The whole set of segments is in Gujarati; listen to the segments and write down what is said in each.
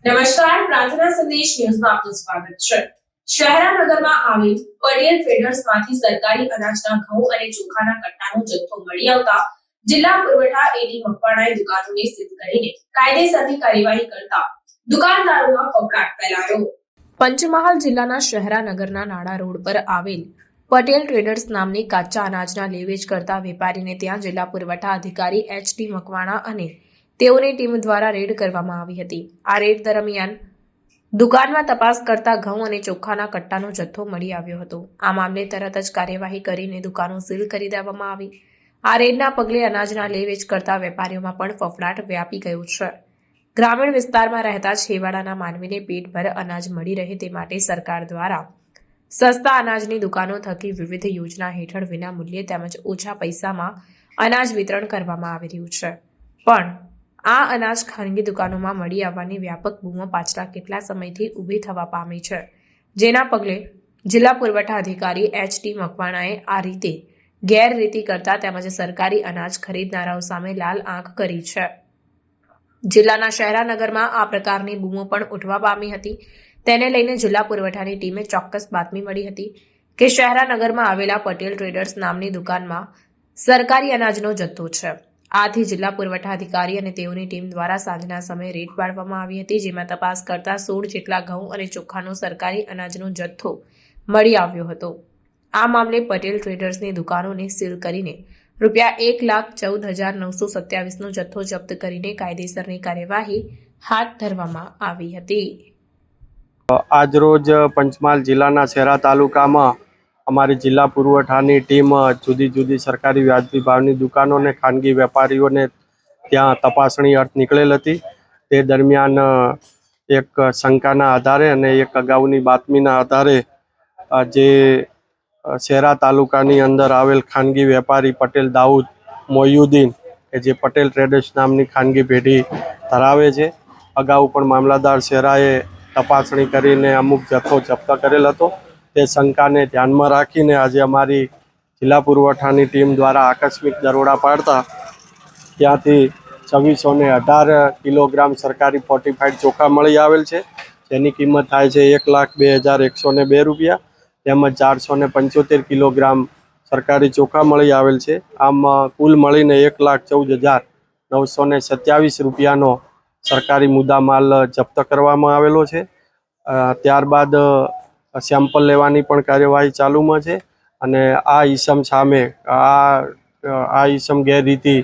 નમસ્કાર, પ્રાર્થના સંદેશ ન્યૂઝમાં આપનું સ્વાગત છે। શહેરાનગરમાં આવેલ પટેલ ટ્રેડર્સમાંથી સરકારી અનાજના ઘઉં અને ચોખાના કટ્ટાનો જથ્થો મળી આવતા જિલ્લા પુરવઠા એડી મકવાણાએ દુકાનોને સીલ કરીને કાયદેસરની કાર્યવાહી કરતા દુકાનદારોમાં ફફડાટ ફેલાયો। પંચમહાલ જિલ્લાના શહેરાનગરના નાડા રોડ પર આવેલ પટેલ ટ્રેડર્સ નામની કાચા અનાજના લેવેચ કરતા વેપારીને ત્યાં જિલ્લા પુરવઠા અધિકારી એચ.ડી. મકવાણા અને તેઓની ટીમ દ્વારા રેડ કરવામાં આવી હતી। આ રેડ દરમિયાન દુકાનમાં તપાસ કરતા ઘઉં અને ચોખાના કટ્ટાનો જથ્થો મળી આવ્યો હતો। આ મામલે તરત જ કાર્યવાહી કરીને દુકાનો સીલ કરી દેવામાં આવી। આ રેડના પગલે અનાજના લે વેચ કરતા વેપારીઓમાં પણ ફફડાટ વ્યાપી ગયો છે। ગ્રામીણ વિસ્તારમાં રહેતા છેવાડાના માનવીને પેટભર અનાજ મળી રહે તે માટે સરકાર દ્વારા સસ્તા અનાજની દુકાનો થકી વિવિધ યોજના હેઠળ વિના મૂલ્યે તેમજ ઓછા પૈસામાં અનાજ વિતરણ કરવામાં આવી રહ્યું છે, પણ આ અનાજ ખાનગી દુકાનોમાં મળી આવવાની વ્યાપક બૂમો પાછલા કેટલા સમયથી ઊભી થવા પામી છે, જેના પગલે જિલ્લા પુરવઠા અધિકારી એચ.ડી. મકવાણાએ આ રીતે ગેરરીતિ કરતા તેમજ સરકારી અનાજ ખરીદનારાઓ સામે લાલ આંખ કરી છે। જિલ્લાના શહેરાનગરમાં આ પ્રકારની બૂમો પણ ઉઠવા પામી હતી। તેને લઈને જિલ્લા પુરવઠાની ટીમે ચોક્કસ બાતમી મળી હતી કે શહેરાનગરમાં આવેલા પટેલ ટ્રેડર્સ નામની દુકાનમાં સરકારી અનાજનો જથ્થો છે। આથી જિલ્લા પુરવઠા અધિકારી અને તેઓની ટીમ દ્વારા સાંજના સમયે રેડ પાડવામાં આવી હતી, જેમાં તપાસ કરતા 16 જેટલા ઘઉં અને ચોખાનો સરકારી અનાજનો જથ્થો મળી આવ્યો હતો। આ મામલે પટેલ ટ્રેડર્સની દુકાનોને સીલ કરીને ₹1,14,927નો જથ્થો જપ્ત કરીને કાયદેસરની કાર્યવાહી હાથ ધરવામાં આવી હતી। આજરોજ પંચમહાલ જિલ્લાના શહેરા તાલુકામાં અમારી જિલ્લા પુરવઠાની ટીમ જુદી જુદી સરકારી વ્યાજબી ભાવની દુકાનો અને ખાનગી વેપારીઓને ત્યાં તપાસણી અર્થ નીકળેલ હતી। તે દરમિયાન એક શંકાના આધારે અને એક અગાઉની બાતમીના આધારે જે શહેરા તાલુકાની અંદર આવેલ ખાનગી વેપારી પટેલ દાઉદ મોયુદ્દીન કે જે પટેલ ટ્રેડર્સ નામની ખાનગી પેઢી ધરાવે છે, અગાઉ પણ મામલતદાર શહેરાએ તપાસણી કરીને અમુક જથ્થો જપ્ત કરેલ હતો। તે શંકાને ધ્યાનમાં રાખીને આજે અમારી જિલ્લા પુરવઠાની ટીમ દ્વારા આકસ્મિક દરોડા પાડતા ત્યાંથી 2618 કિલોગ્રામ સરકારી ફોર્ટિફાઈડ ચોખા મળી આવેલ છે, જેની કિંમત થાય છે ₹1,02,102 તેમજ 475 કિલોગ્રામ સરકારી ચોખા મળી આવેલ છે। આમ કુલ મળીને ₹1,14,927નો સરકારી મુદ્દામાલ જપ્ત કરવામાં આવેલો છે। ત્યારબાદ સેમ્પલ લેવાની પણ કાર્યવાહી ચાલુમાં છે અને આ ઈસમ સામે આ ઈસમ ગેરરીતિ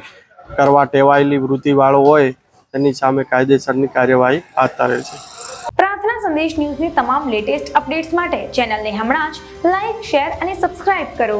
કરવા ટેવાયેલી વૃત્તિવાળો હોય તેની સામે કાયદેસરની કાર્યવાહી હાથ ધરેલ છે। પ્રાર્થના સંદેશ ન્યૂઝની તમામ લેટેસ્ટ અપડેટ્સ માટે ચેનલને હમણાં જ લાઇક, શેર અને સબસ્ક્રાઇબ કરો।